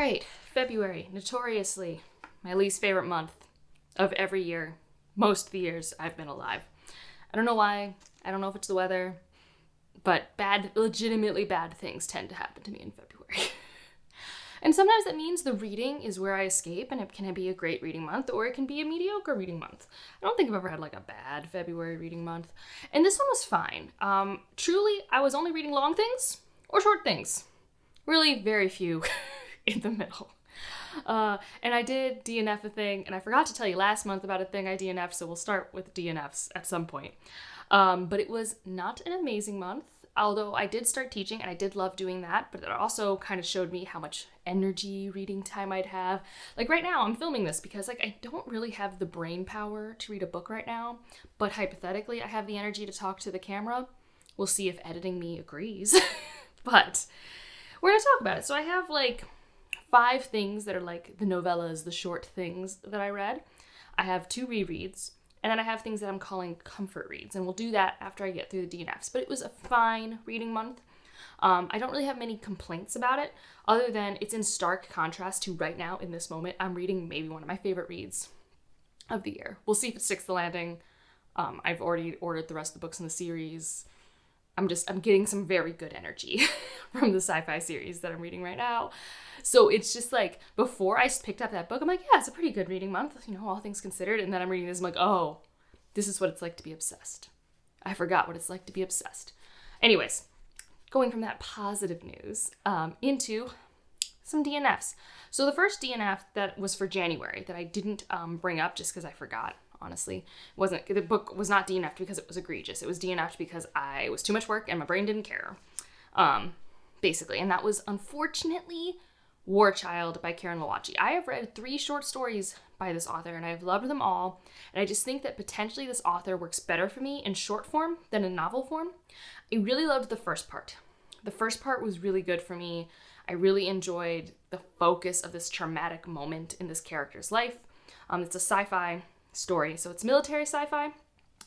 right, February, notoriously my least favorite month of every year, most of the years I've been alive. I don't know why, I don't know if it's the weather, but legitimately bad things tend to happen to me in February. And sometimes that means the reading is where I escape, and it can be a great reading month, or it can be a mediocre reading month. I don't think I've ever had like a bad February reading month. And this one was fine. Truly, I was only reading long things or short things. Really very few in the middle. And I did DNF a thing, and I forgot to tell you last month about a thing I DNF'd, so we'll start with DNFs at some point. But it was not an amazing month. Although I did start teaching and I did love doing that, but it also kind of showed me how much energy reading time I'd have. Like right now I'm filming this because like I don't really have the brain power to read a book right now, but hypothetically I have the energy to talk to the camera. We'll see if editing me agrees, but we're gonna talk about it. So I have like 5 things that are like the novellas, the short things that I read. I have 2 rereads. And then I have things that I'm calling comfort reads, and we'll do that after I get through the DNFs. But it was a fine reading month. I don't really have many complaints about it, other than it's in stark contrast to right now, in this moment, I'm reading maybe one of my favorite reads of the year. We'll see if it sticks the landing. I've already ordered the rest of the books in the series. I'm getting some very good energy from the sci-fi series that I'm reading right now. So it's just like, before I picked up that book, I'm like, yeah, it's a pretty good reading month, you know, all things considered. And then I'm reading this, I'm like, oh, this is what it's like to be obsessed. I forgot what it's like to be obsessed. Anyways, going from that positive news into some DNFs. So the first DNF that was for January that I didn't bring up just because I forgot, honestly, the book was not DNF'd because it was egregious. It was DNF'd because it was too much work and my brain didn't care, basically. And that was, unfortunately, War Child by Karen Lawachi. I have read 3 short stories by this author and I've loved them all. And I just think that potentially this author works better for me in short form than in novel form. I really loved the first part. The first part was really good for me. I really enjoyed the focus of this traumatic moment in this character's life. It's a sci-fi story, so it's military sci-fi.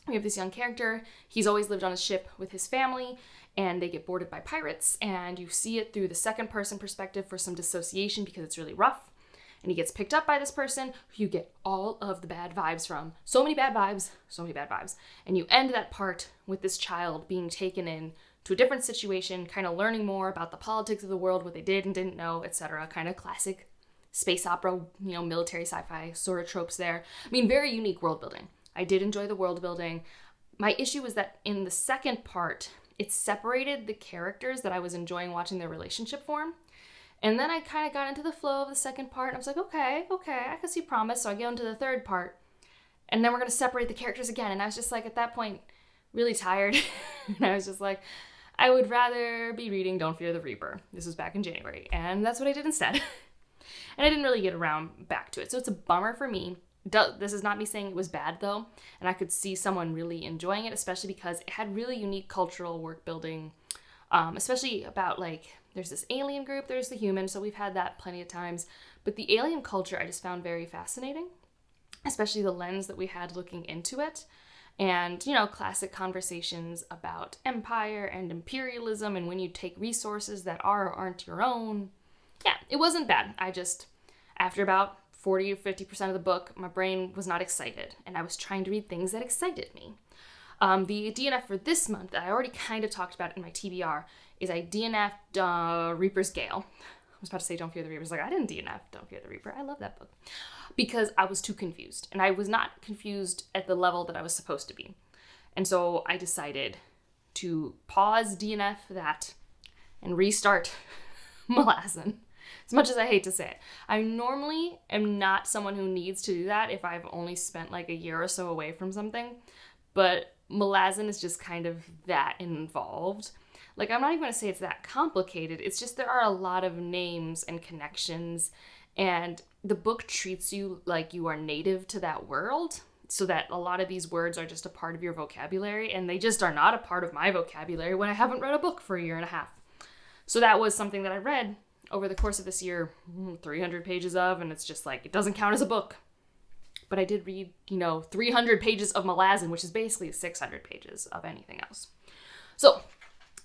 We have this young character. He's always lived on a ship with his family, and they get boarded by pirates, and you see it through the second person perspective for some dissociation because it's really rough. And he gets picked up by this person who you get all of the bad vibes from. So many bad vibes, so many bad vibes. And you end that part with this child being taken in to a different situation, kind of learning more about the politics of the world, what they did and didn't know, etc. Kind of classic space opera, you know, military sci-fi sort of tropes there. I mean, very unique world building. I did enjoy the world building. My issue was that in the second part, it separated the characters that I was enjoying watching their relationship form. And then I kind of got into the flow of the second part. And I was like, okay, I can see promise. So I get into the third part. And then we're going to separate the characters again. And I was just like, at that point, really tired. And I was just like, I would rather be reading Don't Fear the Reaper. This was back in January. And that's what I did instead. And I didn't really get around back to it. So it's a bummer for me. This is not me saying it was bad, though. And I could see someone really enjoying it, especially because it had really unique cultural work building, especially about, like, there's this alien group, there's the human, so we've had that plenty of times. But the alien culture I just found very fascinating, especially the lens that we had looking into it. And, you know, classic conversations about empire and imperialism and when you take resources that are or aren't your own. Yeah, it wasn't bad. I just, after about 40 or 50% of the book, my brain was not excited, and I was trying to read things that excited me. The DNF for this month, that I already kind of talked about in my TBR, is I DNF'd Reaper's Gale. I was about to say Don't Fear the Reaper. I was like, I didn't DNF Don't Fear the Reaper. I love that book. Because I was too confused, and I was not confused at the level that I was supposed to be. And so I decided to pause DNF that and restart Malazan. As much as I hate to say it. I normally am not someone who needs to do that if I've only spent like a year or so away from something. But Malazan is just kind of that involved. Like, I'm not even going to say it's that complicated. It's just there are a lot of names and connections. And the book treats you like you are native to that world. So that a lot of these words are just a part of your vocabulary. And they just are not a part of my vocabulary when I haven't read a book for a year and a half. So that was something that I read over the course of this year, 300 pages of, and it's just like, it doesn't count as a book. But I did read, 300 pages of Malazan, which is basically 600 pages of anything else. So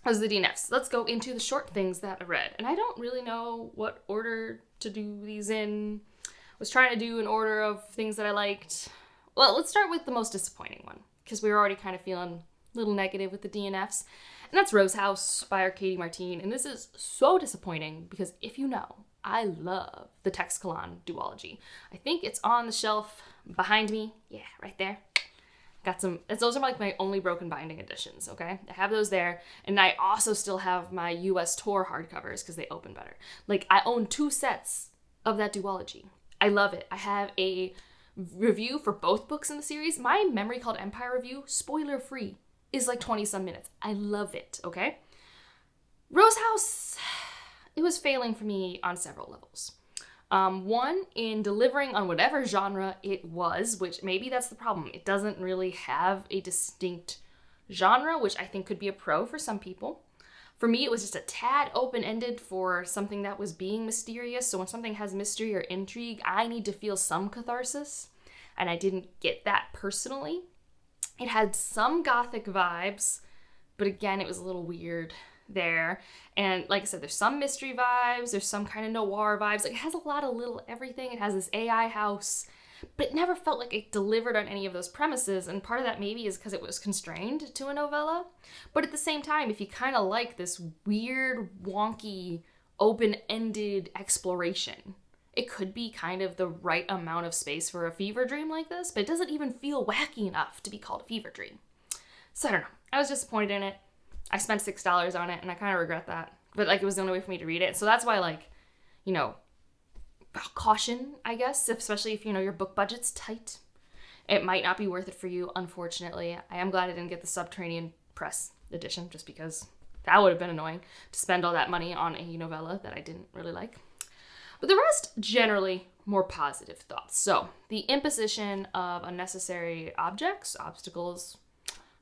those are the DNFs. Let's go into the short things that I read. And I don't really know what order to do these in. I was trying to do an order of things that I liked. Well, let's start with the most disappointing one, because we were already kind of feeling a little negative with the DNFs. And that's Rose House by Arcady Martin. And this is so disappointing because if you know, I love the Texcalan duology. I think it's on the shelf behind me. Yeah, right there. Got some, those are like my only broken binding editions, okay? I have those there. And I also still have my US tour hardcovers because they open better. Like, I own 2 sets of that duology. I love it. I have a review for both books in the series. My Memory Called Empire review, spoiler free, is like 20 some minutes. I love it, okay? Rose House, it was failing for me on several levels. One, in delivering on whatever genre it was, which maybe that's the problem. It doesn't really have a distinct genre, which I think could be a pro for some people. For me, it was just a tad open-ended for something that was being mysterious. So when something has mystery or intrigue, I need to feel some catharsis. And I didn't get that personally. It had some gothic vibes, but again, it was a little weird there. And like I said, there's some mystery vibes, there's some kind of noir vibes. Like, it has a lot of little everything. It has this AI house, but it never felt like it delivered on any of those premises. And part of that maybe is because it was constrained to a novella. But at the same time, if you kind of like this weird, wonky, open-ended exploration, it could be kind of the right amount of space for a fever dream like this, but it doesn't even feel wacky enough to be called a fever dream. So I don't know. I was disappointed in it. I spent $6 on it, and I kind of regret that. But, like, it was the only way for me to read it. So that's why, like, you know, caution, I guess, especially if, you know, your book budget's tight. It might not be worth it for you, unfortunately. I am glad I didn't get the Subterranean Press edition, just because that would have been annoying to spend all that money on a novella that I didn't really like. But the rest, generally, more positive thoughts. So, the imposition of unnecessary objects, obstacles,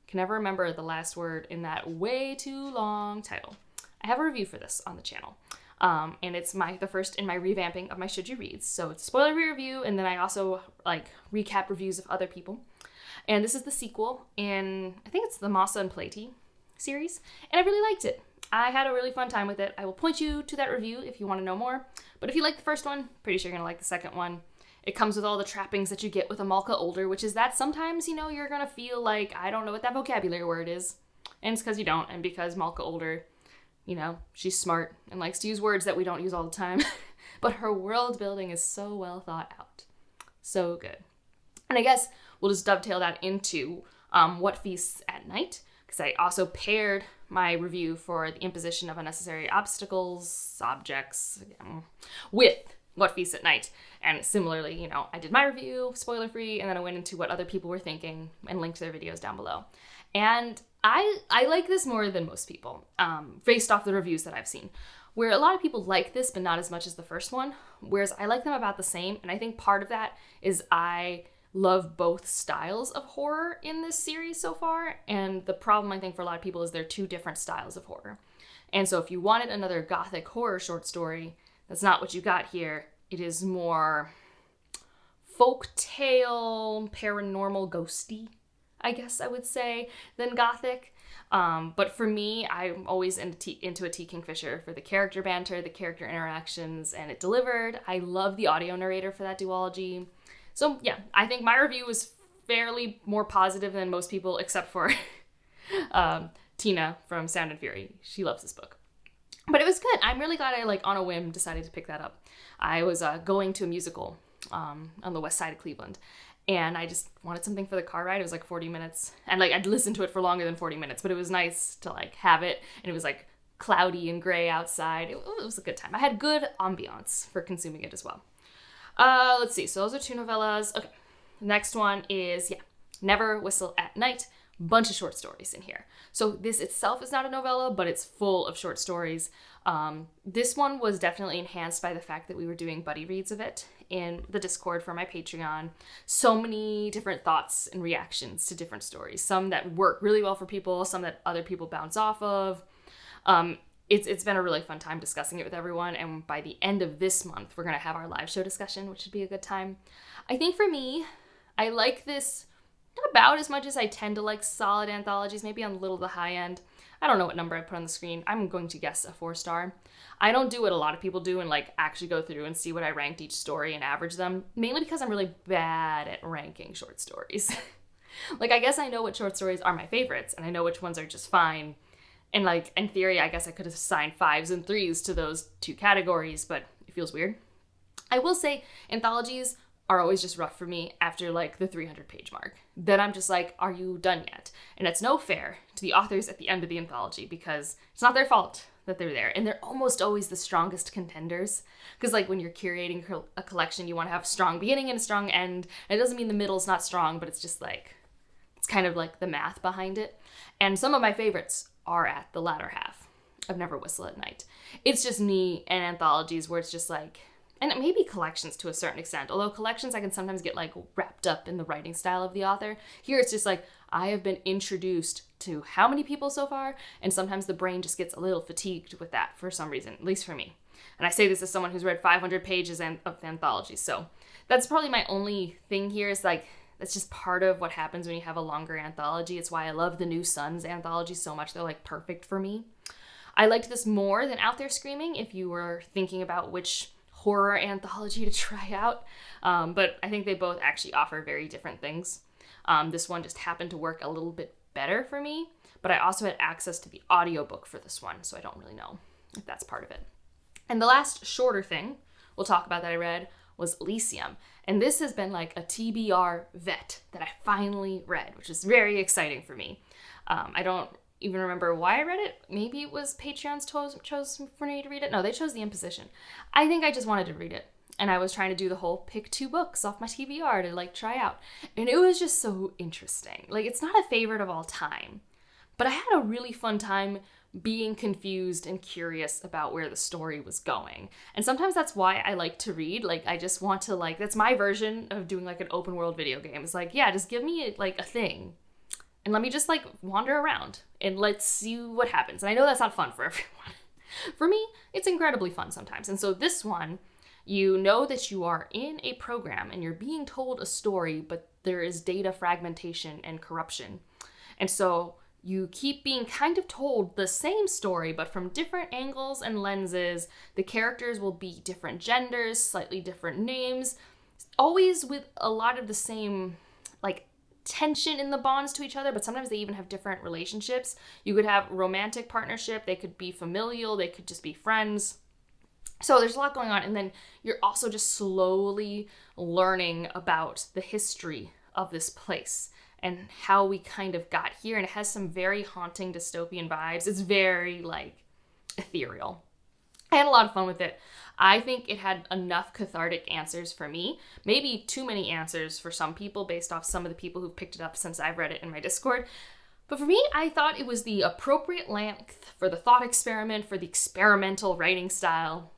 can never remember the last word in that way too long title. I have a review for this on the channel. And it's the first in my revamping of my Should You Reads. So it's a spoiler-free review, and then I also like recap reviews of other people. And this is the sequel in, I think it's the Massa and Platy series, and I really liked it. I had a really fun time with it. I will point you to that review if you want to know more. But if you like the first one, pretty sure you're going to like the second one. It comes with all the trappings that you get with a Malka Older, which is that sometimes, you know, you're going to feel like, I don't know what that vocabulary word is. And it's because you don't, and because Malka Older, you know, she's smart and likes to use words that we don't use all the time. But her world building is so well thought out. So good. And I guess we'll just dovetail that into What Feasts at Night, because I also paired my review for the imposition of unnecessary objects with What Feasts at Night. And similarly, you know, I did my review, spoiler free, and then I went into what other people were thinking and linked their videos down below. And I like this more than most people, based off the reviews that I've seen, where a lot of people like this, but not as much as the first one, whereas I like them about the same. And I think part of that is I love both styles of horror in this series so far. And the problem, I think, for a lot of people is they're 2 different styles of horror. And so if you wanted another gothic horror short story, that's not what you got here. It is more folktale, paranormal, ghosty, I guess I would say, than gothic. But for me, I'm always into a T. Kingfisher for the character banter, the character interactions, and it delivered. I love the audio narrator for that duology. So yeah, I think my review was fairly more positive than most people, except for Tina from Sound and Fury. She loves this book. But it was good. I'm really glad I, like, on a whim, decided to pick that up. I was going to a musical on the west side of Cleveland, and I just wanted something for the car ride. It was like 40 minutes, and like I'd listened to it for longer than 40 minutes, but it was nice to like have it, and it was like cloudy and gray outside. It was a good time. I had good ambiance for consuming it as well. Let's see. So those are 2 novellas. Okay. The next one is, Never Whistle at Night. Bunch of short stories in here. So this itself is not a novella, but it's full of short stories. This one was definitely enhanced by the fact that we were doing buddy reads of it in the Discord for my Patreon. So many different thoughts and reactions to different stories. Some that work really well for people, some that other people bounce off of. It's been a really fun time discussing it with everyone, and by the end of this month, we're going to have our live show discussion, which should be a good time. I think for me, I like this not about as much as I tend to like solid anthologies, maybe on a little the high end. I don't know what number I put on the screen. I'm going to guess a 4-star. I don't do what a lot of people do and like actually go through and see what I ranked each story and average them, mainly because I'm really bad at ranking short stories. Like, I guess I know what short stories are my favorites, and I know which ones are just fine. And like, in theory, I guess I could have assigned 5s and 3s to those 2 categories, but it feels weird. I will say anthologies are always just rough for me after like the 300-page mark. Then I'm just like, are you done yet? And it's no fair to the authors at the end of the anthology because it's not their fault that they're there. And they're almost always the strongest contenders. Because like when you're curating a collection, you want to have a strong beginning and a strong end. And it doesn't mean the middle's not strong, but it's just like, it's kind of like the math behind it. And some of my favorites are at the latter half of Never Whistle at Night. It's just me and anthologies where it's just like, and maybe collections to a certain extent, although collections I can sometimes get like wrapped up in the writing style of the author. Here it's just like, I have been introduced to how many people so far, and sometimes the brain just gets a little fatigued with that for some reason, at least for me. And I say this as someone who's read 500 pages of anthologies, so that's probably my only thing here is like, that's just part of what happens when you have a longer anthology. It's why I love the New Sons anthology so much. They're like perfect for me. I liked this more than Out There Screaming if you were thinking about which horror anthology to try out. But I think they both actually offer very different things. This one just happened to work a little bit better for me, but I also had access to the audiobook for this one, so I don't really know if that's part of it. And the last shorter thing we'll talk about that I read was Leum. And this has been like a TBR vet that I finally read, which is very exciting for me. I don't even remember why I read it. Maybe it was Patreon's chose for me to read it. No, they chose the imposition. I think I just wanted to read it. And I was trying to do the whole pick 2 books off my TBR to like try out. And it was just so interesting. Like, it's not a favorite of all time, but I had a really fun time being confused and curious about where the story was going. And sometimes that's why I like to read. Like, I just want to like, that's my version of doing like an open world video game. It's like, yeah, just give me like a thing and let me just like wander around and let's see what happens. And I know that's not fun for everyone. For me, it's incredibly fun sometimes. And so this one, you know that you are in a program and you're being told a story, but there is data fragmentation and corruption. And so you keep being kind of told the same story, but from different angles and lenses. The characters will be different genders, slightly different names, always with a lot of the same like tension in the bonds to each other, but sometimes they even have different relationships. You could have romantic partnership, they could be familial, they could just be friends. So there's a lot going on, and then you're also just slowly learning about the history of this place and how we kind of got here, and it has some very haunting dystopian vibes. It's very, like, ethereal. I had a lot of fun with it. I think it had enough cathartic answers for me. Maybe too many answers for some people based off some of the people who've picked it up since I've read it in my Discord. But for me, I thought it was the appropriate length for the thought experiment, for the experimental writing style.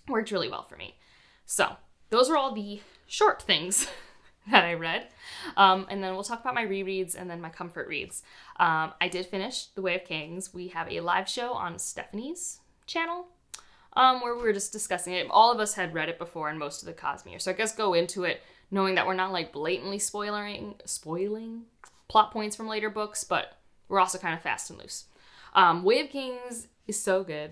Worked really well for me. So those were all the short things that I read. And then we'll talk about my rereads and then my comfort reads. I did finish The Way of Kings. We have a live show on Stephanie's channel where we were just discussing it. All of us had read it before and most of the Cosmere. So I guess go into it knowing that we're not like blatantly spoiling plot points from later books, but we're also kind of fast and loose. Way of Kings is so good.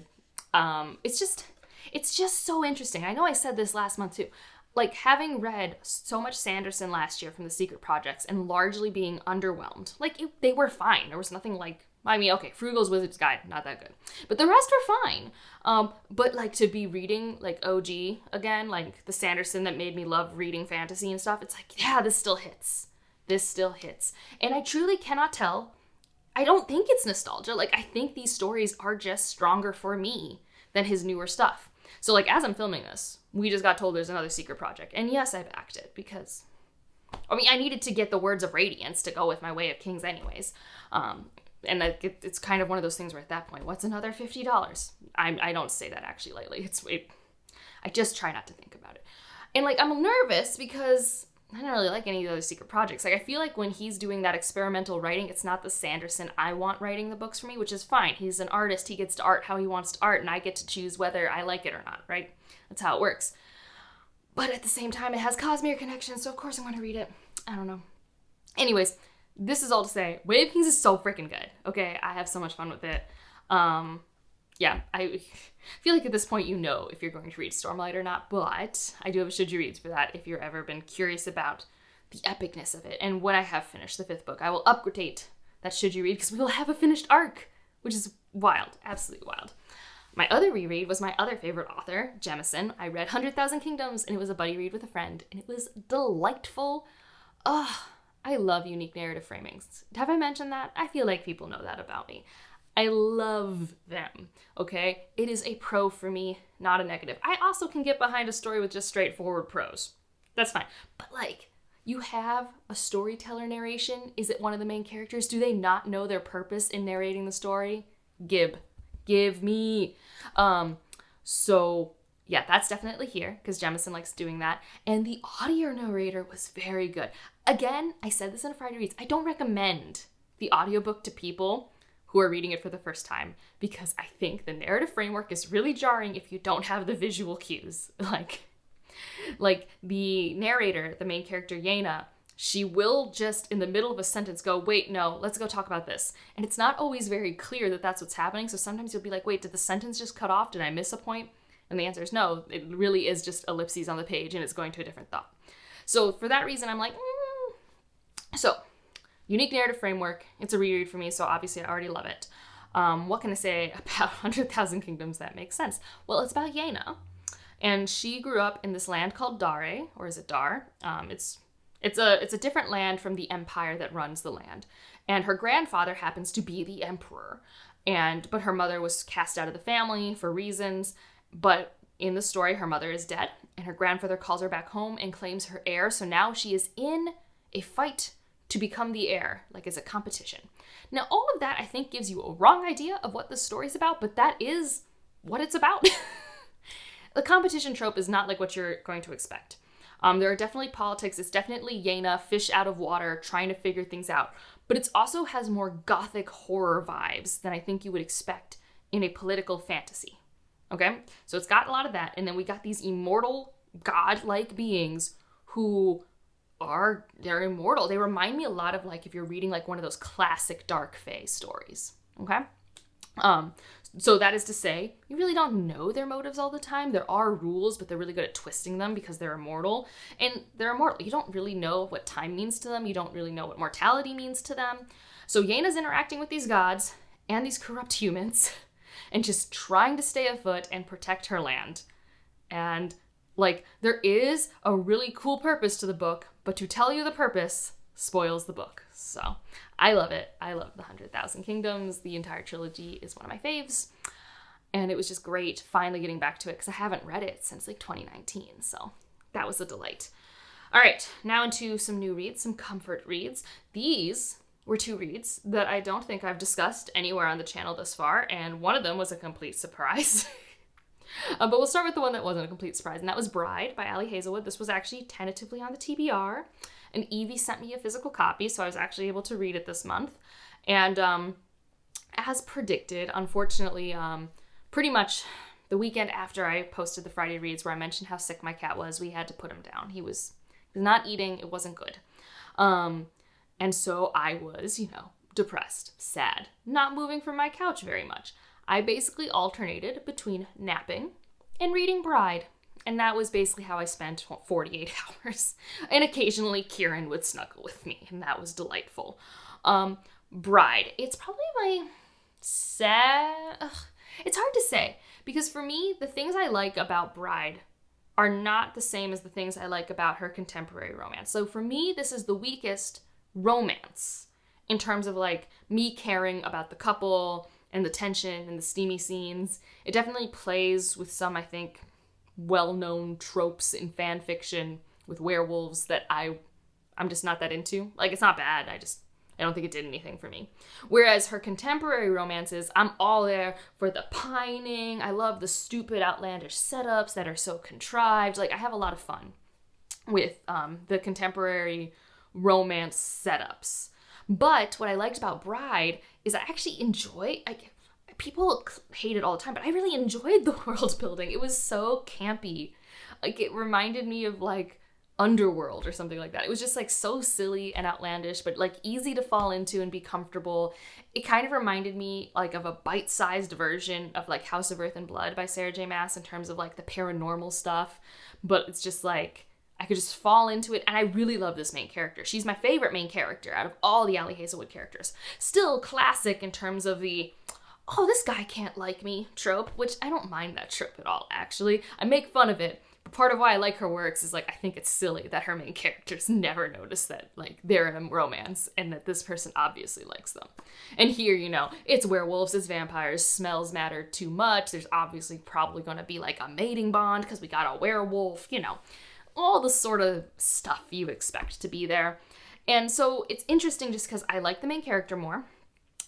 It's just so interesting. I know I said this last month too. Like, having read so much Sanderson last year from the Secret Projects and largely being underwhelmed. Like, they were fine. There was nothing like, I mean, okay, Frugal's Wizard's Guide, not that good. But the rest are fine. But, like, to be reading, like, OG again, like, the Sanderson that made me love reading fantasy and stuff, it's like, yeah, this still hits. This still hits. And I truly cannot tell. I don't think it's nostalgia. Like, I think these stories are just stronger for me than his newer stuff. So, like, as I'm filming this, we just got told there's another Secret Project. And yes, I backed it because, I mean, I needed to get the Words of Radiance to go with my Way of Kings anyways. And it's kind of one of those things where at that point, what's another $50? I don't say that actually lightly. I just try not to think about it. And, like, I'm nervous because I don't really like any of the other Secret Projects. Like, I feel like when he's doing that experimental writing, it's not the Sanderson I want writing the books for me, which is fine. He's an artist. He gets to art how he wants to art, and I get to choose whether I like it or not, right? That's how it works. But at the same time, it has Cosmere connections, so of course I'm going to read it. I don't know. Anyways, this is all to say, Way of Kings is so freaking good. Okay, I have so much fun with it. Yeah, I feel like at this point you know if you're going to read Stormlight or not, but I do have a should you reads for that if you've ever been curious about the epicness of it. And when I have finished the 5th book, I will update that should you read because we will have a finished arc, which is wild, absolutely wild. My other reread was my other favorite author, Jemison. I read 100,000 Kingdoms, and it was a buddy read with a friend, and it was delightful. I love unique narrative framings. Have I mentioned that? I feel like people know that about me. I love them, okay? It is a pro for me, not a negative. I also can get behind a story with just straightforward prose. That's fine. But like, you have a storyteller narration. Is it one of the main characters? Do they not know their purpose in narrating the story? Give me. So yeah, that's definitely here because Jemison likes doing that. And the audio narrator was very good. Again, I said this in a Friday Reads. I don't recommend the audiobook to people who are reading it for the first time because I think the narrative framework is really jarring if you don't have the visual cues. Like the narrator, the main character Yena, she will just in the middle of a sentence go, wait, no, let's go talk about this. And it's not always very clear that that's what's happening. So sometimes you'll be like, wait, did the sentence just cut off? Did I miss a point? And the answer is no, it really is just ellipses on the page and it's going to a different thought. So for that reason, I'm like, So, unique narrative framework. It's a reread for me, so obviously I already love it. What can I say about 100,000 Kingdoms that makes sense? Well, it's about Yena, and she grew up in this land called Dare, or is it Dar? It's a different land from the empire that runs the land, and her grandfather happens to be the emperor, but her mother was cast out of the family for reasons. But in the story, her mother is dead, and her grandfather calls her back home and claims her heir. So now she is in a fight to become the heir, like as a competition. Now, all of that, I think, gives you a wrong idea of what the story's about, but that is what it's about. The competition trope is not like what you're going to expect. There are definitely politics. It's definitely Yena, fish out of water, trying to figure things out. But it also has more gothic horror vibes than I think you would expect in a political fantasy. Okay? So it's got a lot of that. And then we got these immortal, godlike beings who they're immortal. They remind me a lot of like if you're reading like one of those classic dark fae stories. Okay? So that is to say, you really don't know their motives all the time. There are rules, but they're really good at twisting them because they're immortal. And they're immortal. You don't really know what time means to them. You don't really know what mortality means to them. So Yena's interacting with these gods and these corrupt humans and just trying to stay afoot and protect her land. And like, there is a really cool purpose to the book, but to tell you the purpose spoils the book. So I love it. I love the 100,000 Kingdoms. The entire trilogy is one of my faves. And it was just great finally getting back to it because I haven't read it since like 2019. So that was a delight. All right, now into some new reads, some comfort reads. These were 2 reads that I don't think I've discussed anywhere on the channel thus far. And one of them was a complete surprise. But we'll start with the one that wasn't a complete surprise, and that was Bride by Ali Hazelwood. This was actually tentatively on the TBR, and Evie sent me a physical copy, so I was actually able to read it this month. And as predicted, unfortunately, pretty much the weekend after I posted the Friday Reads where I mentioned how sick my cat was, we had to put him down. He was not eating. It wasn't good. And so I was, depressed, sad, not moving from my couch very much. I basically alternated between napping and reading Bride. And that was basically how I spent 48 hours. And occasionally Kieran would snuggle with me, and that was delightful. Bride. It's probably my it's hard to say, because for me, the things I like about Bride are not the same as the things I like about her contemporary romance. So for me, this is the weakest romance in terms of like me caring about the couple and the tension and the steamy scenes. It definitely plays with some, I think, well-known tropes in fan fiction with werewolves that I'm just not that into. Like, it's not bad, I don't think it did anything for me. Whereas her contemporary romances, I'm all there for the pining. I love the stupid, outlandish setups that are so contrived. Like, I have a lot of fun with the contemporary romance setups. But what I liked about Bride is I actually enjoy, people hate it all the time, but I really enjoyed the world building. It was so campy. Like, it reminded me of like underworld or something like that. It was just like so silly and outlandish, but like easy to fall into and be comfortable. It kind of reminded me like of a bite-sized version of like House of Earth and Blood by Sarah J. Maas in terms of like the paranormal stuff, but it's just like I could just fall into it, and I really love this main character. She's my favorite main character out of all the Ali Hazelwood characters. Still classic in terms of the, oh, this guy can't like me trope, which I don't mind that trope at all, actually. I make fun of it, but part of why I like her works is, like, I think it's silly that her main characters never notice that, like, they're in a romance and that this person obviously likes them. And here, you know, it's werewolves, it's vampires, smells matter too much. There's obviously probably going to be, like, a mating bond because we got a werewolf, you know, all the sort of stuff you expect to be there. And so it's interesting just because I like the main character more.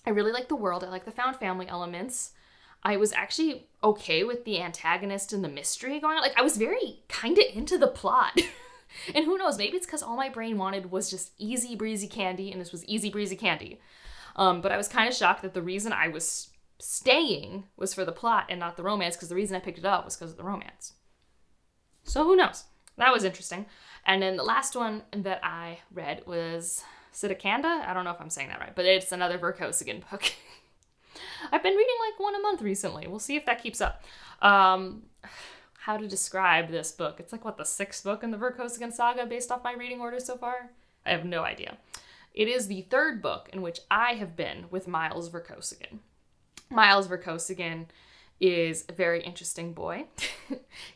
I really like the world. I like the found family elements. I was actually okay with the antagonist and the mystery going on. Like, I was very kind of into the plot. And who knows, maybe it's because all my brain wanted was just easy breezy candy, and this was easy breezy candy. But I was kind of shocked that the reason I was staying was for the plot and not the romance, because the reason I picked it up was because of the romance. So who knows? That was interesting. And then the last one that I read was Canda? I don't know if I'm saying that right, but it's another Verkosigan book. I've been reading like one a month recently. We'll see if that keeps up. How to describe this book? It's like, what, the 6th book in the Verkosigan saga based off my reading order so far? I have no idea. It is the 3rd book in which I have been with Miles Verkosigan. Miles Verkosigan is a very interesting boy.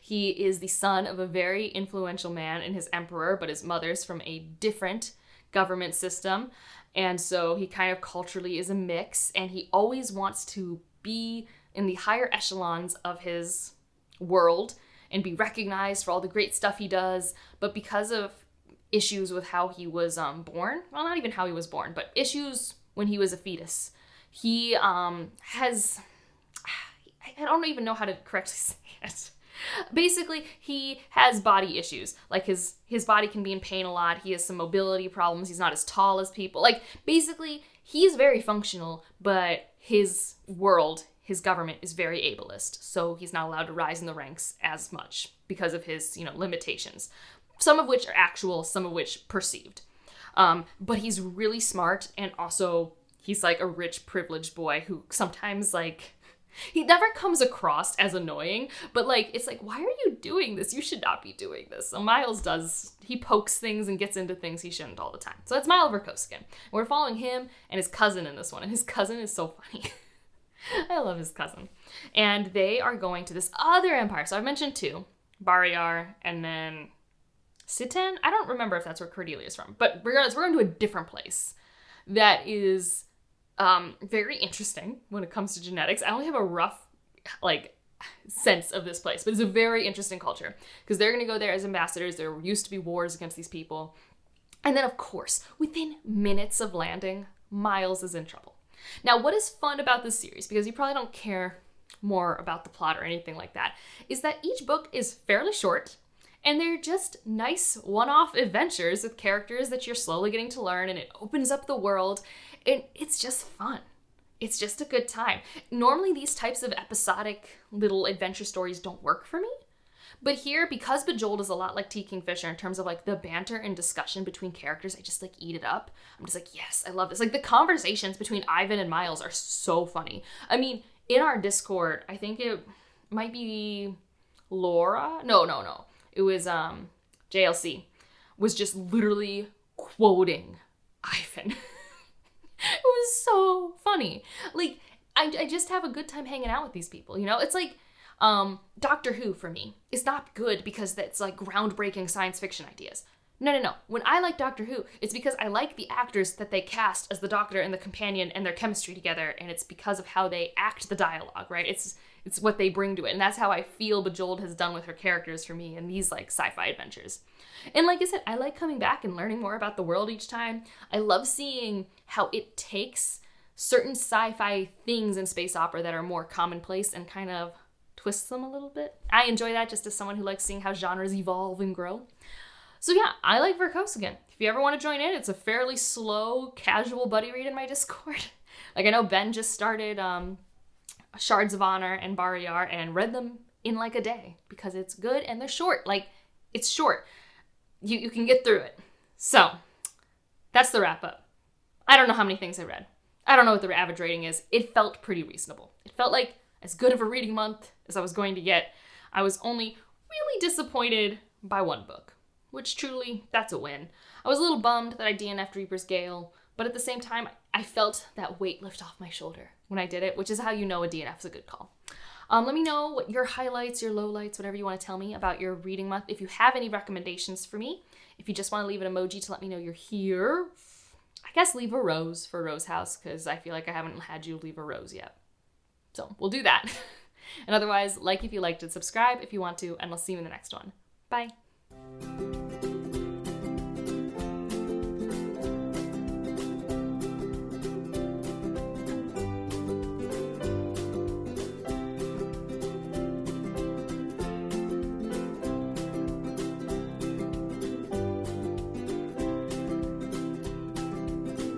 He is the son of a very influential man and his emperor, but his mother's from a different government system. And so he kind of culturally is a mix, and he always wants to be in the higher echelons of his world and be recognized for all the great stuff he does. But because of issues with how he was born, well, not even how he was born, but issues when he was a fetus, he has, I don't even know how to correctly say it. Basically, he has body issues. Like, his body can be in pain a lot. He has some mobility problems. He's not as tall as people. Like, basically, he's very functional, but his world, his government is very ableist. So he's not allowed to rise in the ranks as much because of his, you know, limitations. Some of which are actual, some of which perceived. But he's really smart, and also he's like a rich, privileged boy who sometimes, like, he never comes across as annoying, but like, it's like, why are you doing this? You should not be doing this. So Miles he pokes things and gets into things he shouldn't all the time. So that's Miles Verkosigan. We're following him and his cousin in this one, and his cousin is so funny. I love his cousin. And they are going to this other empire. So I've mentioned 2, Bariyar and then Sitan. I don't remember if that's where Cordelia is from, but regardless, we're going to a different place that is very interesting when it comes to genetics. I only have a rough, like, sense of this place, but it's a very interesting culture because they're going to go there as ambassadors. There used to be wars against these people. And then, of course, within minutes of landing, Miles is in trouble. Now, what is fun about this series, because you probably don't care more about the plot or anything like that, is that each book is fairly short, and they're just nice one-off adventures with characters that you're slowly getting to learn, and it opens up the world. And it's just fun. It's just a good time. Normally, these types of episodic little adventure stories don't work for me. But here, because Bejeweled is a lot like T. Kingfisher in terms of like the banter and discussion between characters, I just like eat it up. I'm just like, yes, I love this. Like, the conversations between Ivan and Miles are so funny. I mean, in our Discord, I think it might be Laura. No. It was JLC was just literally quoting Ivan. It was so funny. Like, I just have a good time hanging out with these people, you know? It's like, Doctor Who, for me, is not good because that's, like, groundbreaking science fiction ideas. No. When I like Doctor Who, it's because I like the actors that they cast as the Doctor and the companion and their chemistry together, and it's because of how they act the dialogue, right? It's what they bring to it, and that's how I feel Bejeweled has done with her characters for me in these, like, sci-fi adventures. And like I said, I like coming back and learning more about the world each time. I love seeing how it takes certain sci-fi things in space opera that are more commonplace and kind of twists them a little bit. I enjoy that just as someone who likes seeing how genres evolve and grow. So yeah, I like Verkosigan. If you ever want to join in, it's a fairly slow, casual buddy read in my Discord. Like, I know Ben just started Shards of Honor and Bariyar and read them in like a day because it's good and they're short. Like, it's short. you can get through it. So that's the wrap up. I don't know how many things I read. I don't know what the average rating is. It felt pretty reasonable. It felt like as good of a reading month as I was going to get. I was only really disappointed by one book, which truly, that's a win. I was a little bummed that I DNF'd Reaper's Gale, but at the same time, I felt that weight lift off my shoulder when I did it, which is how you know a DNF is a good call. Let me know what your highlights, your lowlights, whatever you want to tell me about your reading month. If you have any recommendations for me, if you just want to leave an emoji to let me know you're here, I guess leave a rose for Rose House, because I feel like I haven't had you leave a rose yet. So we'll do that. And otherwise, like if you liked it, subscribe if you want to, and I'll see you in the next one. Bye.